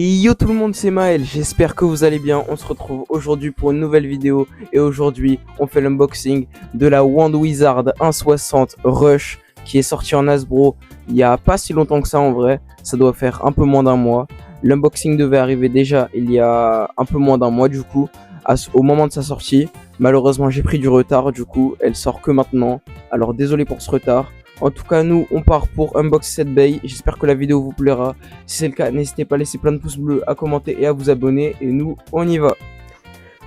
Yo tout le monde, c'est Maël, j'espère que vous allez bien. On se retrouve aujourd'hui pour une nouvelle vidéo. Et aujourd'hui, on fait l'unboxing de la Wand Wizard 1.60 Rush qui est sortie en Hasbro il y a pas si longtemps que ça en vrai. Ça doit faire un peu moins d'un mois. L'unboxing devait arriver déjà il y a un peu moins d'un mois du coup, au moment de sa sortie. Malheureusement, j'ai pris du retard, du coup, elle sort que maintenant. Alors désolé pour ce retard. En tout cas, nous, on part pour unboxer cette baie. J'espère que la vidéo vous plaira. Si c'est le cas, n'hésitez pas à laisser plein de pouces bleus, à commenter et à vous abonner. Et nous, on y va.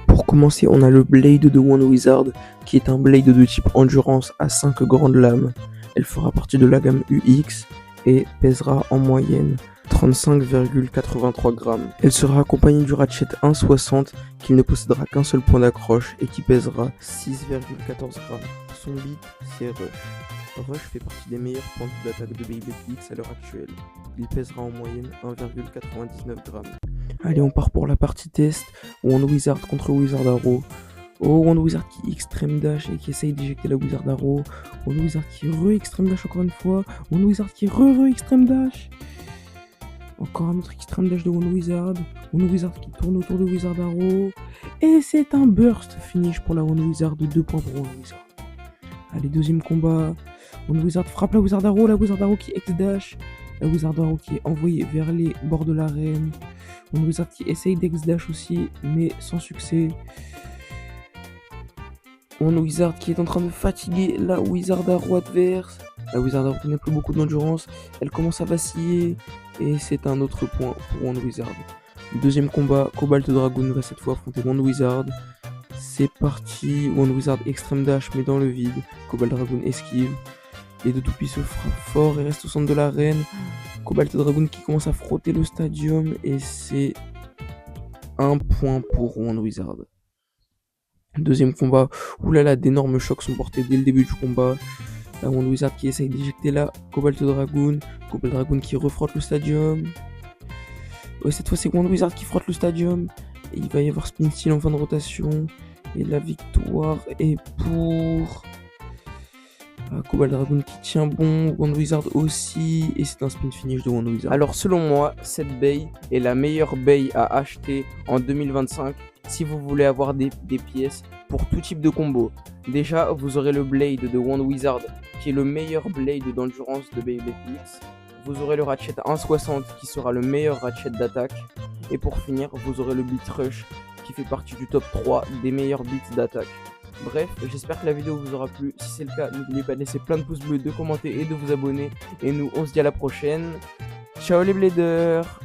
Pour commencer, on a le Blade de Wand Wizard, qui est un Blade de type Endurance à 5 grandes lames. Elle fera partie de la gamme UX et pèsera en moyenne 35,83 grammes. Elle sera accompagnée du Ratchet 1.60 qui ne possédera qu'un seul point d'accroche et qui pèsera 6,14 grammes. Son beat, c'est Rush. Rush fait partie des meilleurs points d'attaque de BabyFX à l'heure actuelle. Il pèsera en moyenne 1,99 grammes. Allez, on part pour la partie test. Wand Wizard contre Wizard Arrow. Oh, Wand Wizard qui extrême dash et qui essaye d'éjecter la Wizard Arrow. Wand Wizard qui re-extrême dash encore une fois. Wand Wizard qui re-extrême dash. Encore un autre extrême dash de Wand Wizard. Wand Wizard qui tourne autour de Wizard Arrow. Et c'est un burst finish pour la Wand Wizard. 2 points pour Wand Wizard. Allez, deuxième combat. Wand Wizard frappe la Wizard Arrow qui ex-dash. La Wizard Arrow qui est envoyée vers les bords de l'arène. Wand Wizard qui essaye d'ex-dash aussi, mais sans succès. Wand Wizard qui est en train de fatiguer la Wizard Arrow adverse. La Wizard Arrow qui n'a plus beaucoup d'endurance. Elle commence à vaciller. Et c'est un autre point pour Wand Wizard. Deuxième combat, Cobalt Dragoon va cette fois affronter Wand Wizard. C'est parti, Wand Wizard extrême dash mais dans le vide. Cobalt Dragoon esquive. Les deux toupies se frappent fort et restent au centre de l'arène. Cobalt Dragoon qui commence à frotter le stadium et c'est un point pour Wand Wizard. Deuxième combat, oulala, d'énormes chocs sont portés dès le début du combat. La Wand Wizard qui essaye d'éjecter la Cobalt Dragoon. Cobalt Dragoon qui refrotte le stadium. Ouais, cette fois c'est Wand Wizard qui frotte le stadium. Et il va y avoir spin steel en fin de rotation. Et la victoire est pour Cobalt Dragoon qui tient bon, Wand Wizard aussi, et c'est un spin finish de Wand Wizard. Alors selon moi, cette baie est la meilleure baie à acheter en 2025 si vous voulez avoir des pièces pour tout type de combo. Déjà, vous aurez le Blade de Wand Wizard qui est le meilleur Blade d'endurance de BabyFX. Vous aurez le Ratchet 1.60 qui sera le meilleur Ratchet d'attaque. Et pour finir, vous aurez le Beat Rush qui fait partie du top 3 des meilleurs beats d'attaque. Bref, j'espère que la vidéo vous aura plu. Si c'est le cas, n'oubliez pas de laisser plein de pouces bleus, de commenter et de vous abonner. Et nous, on se dit à la prochaine. Ciao les bladers!